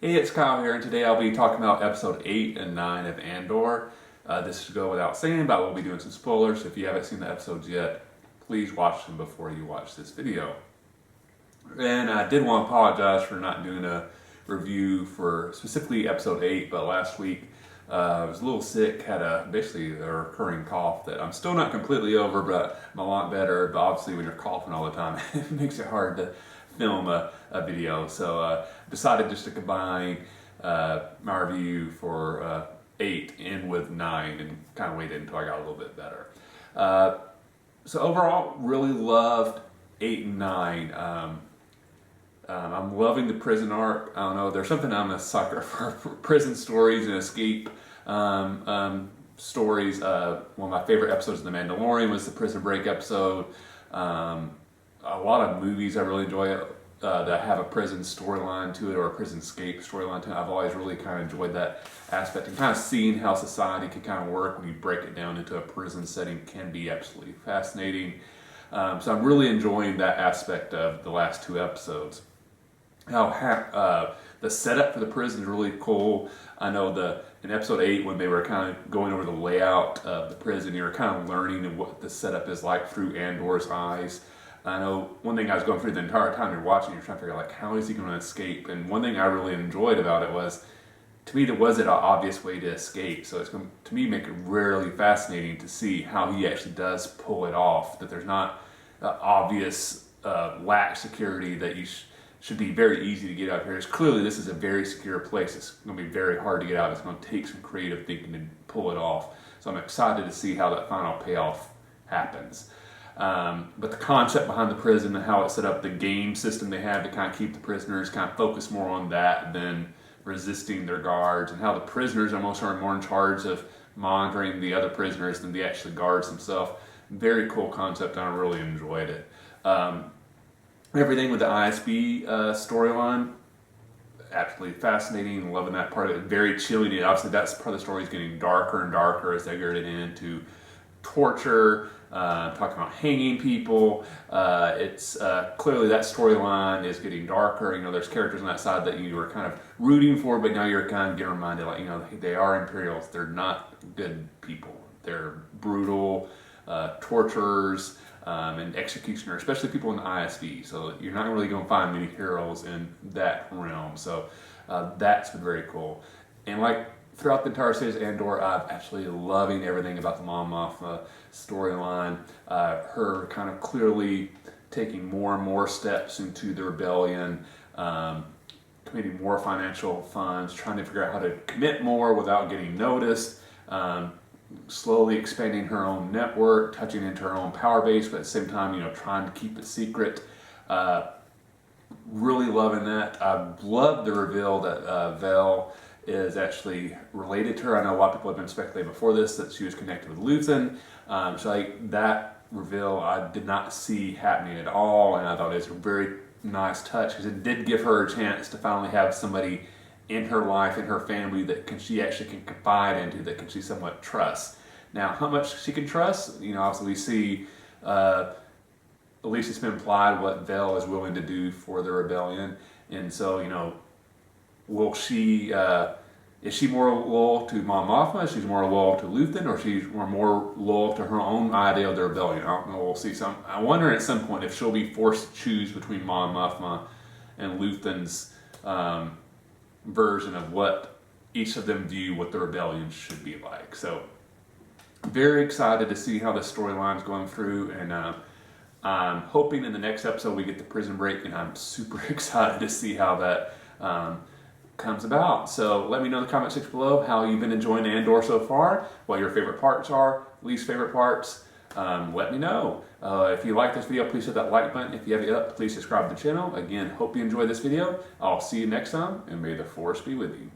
Hey, it's Kyle here, and today I'll be talking about episode 8 and 9 of Andor. This should go without saying, but we'll be doing some spoilers. If you haven't seen the episodes yet, please watch them before you watch this video. And I did want to apologize for not doing a review for specifically episode 8, but last week I was a little sick, had basically a recurring cough that I'm still not completely over, but I'm a lot better. But obviously when you're coughing all the time, it makes it hard to film a video. So decided just to combine my review for 8 in with 9 and kind of waited until I got a little bit better. So overall, really loved 8 and 9. I'm loving the prison arc. I don't know, there's something, I'm a sucker for prison stories and escape stories. One of my favorite episodes of The Mandalorian was the prison break episode. A lot of movies I really enjoy that have a prison storyline to it or a prison escape storyline to it. I've always really kind of enjoyed that aspect, and kind of seeing how society can kind of work when you break it down into a prison setting can be absolutely fascinating. So I'm really enjoying that aspect of the last 2 episodes. How the setup for the prison is really cool. I know in episode 8, when they were kind of going over the layout of the prison, you were kind of learning what the setup is like through Andor's eyes. I know one thing I was going through the entire time you're watching, you're trying to figure out, like, how is he going to escape? And one thing I really enjoyed about it was, to me, there wasn't an obvious way to escape. So it's going to me make it really fascinating to see how he actually does pull it off. That there's not obvious lack security that you should be very easy to get out here. It's clearly this is a very secure place. It's going to be very hard to get out. It's going to take some creative thinking to pull it off. So I'm excited to see how that final payoff happens. But the concept behind the prison and how it's set up, the game system they have to kind of keep the prisoners, kind of focus more on that than resisting their guards, and how the prisoners almost are more in charge of monitoring the other prisoners than the actual guards themselves. Very cool concept, and I really enjoyed it. Everything with the ISB storyline, absolutely fascinating. Loving that part of it. Very chilling. And obviously, that's part of the story is getting darker and darker as they get into torture, talking about hanging people. It's clearly that storyline is getting darker. You know, there's characters on that side that you were kind of rooting for, but now you're kind of getting reminded, like, you know, they are Imperials. They're not good people. They're brutal torturers and executioners, especially people in the ISV. So you're not really going to find many heroes in that realm. So that's been very cool. And like throughout the entire series of Andor, I'm absolutely loving everything about the Mon Mothma storyline. Her kind of clearly taking more and more steps into the rebellion, committing more financial funds, trying to figure out how to commit more without getting noticed, slowly expanding her own network, touching into her own power base, but at the same time, you know, trying to keep it secret. Really loving that. I love the reveal that Vel is actually related to her. I know a lot of people have been speculating before this that she was connected with Luthen. So like that reveal I did not see happening at all, and I thought it was a very nice touch because it did give her a chance to finally have somebody in her life, in her family, that she actually can confide into, that she somewhat trusts. Now, how much she can trust, you know, obviously we see, at least it's been implied what Vel is willing to do for the rebellion. And so, you know, will she, is she more loyal to Mon Mothma? Is she more loyal to Luthen? Or she's more loyal to her own idea of the rebellion? I don't know, we'll see. So I wonder at some point if she'll be forced to choose between Mon Mothma and Luthen's version of what each of them view what the rebellion should be like. So very excited to see how the storyline is going through, and I'm hoping in the next episode we get the prison break, and I'm super excited to see how that comes about. So let me know in the comment section below how you've been enjoying Andor so far, what your favorite parts are, least favorite parts. Let me know. If you like this video, please hit that like button. If you have it up, please subscribe to the channel. Again, hope you enjoyed this video. I'll see you next time, and may the Force be with you.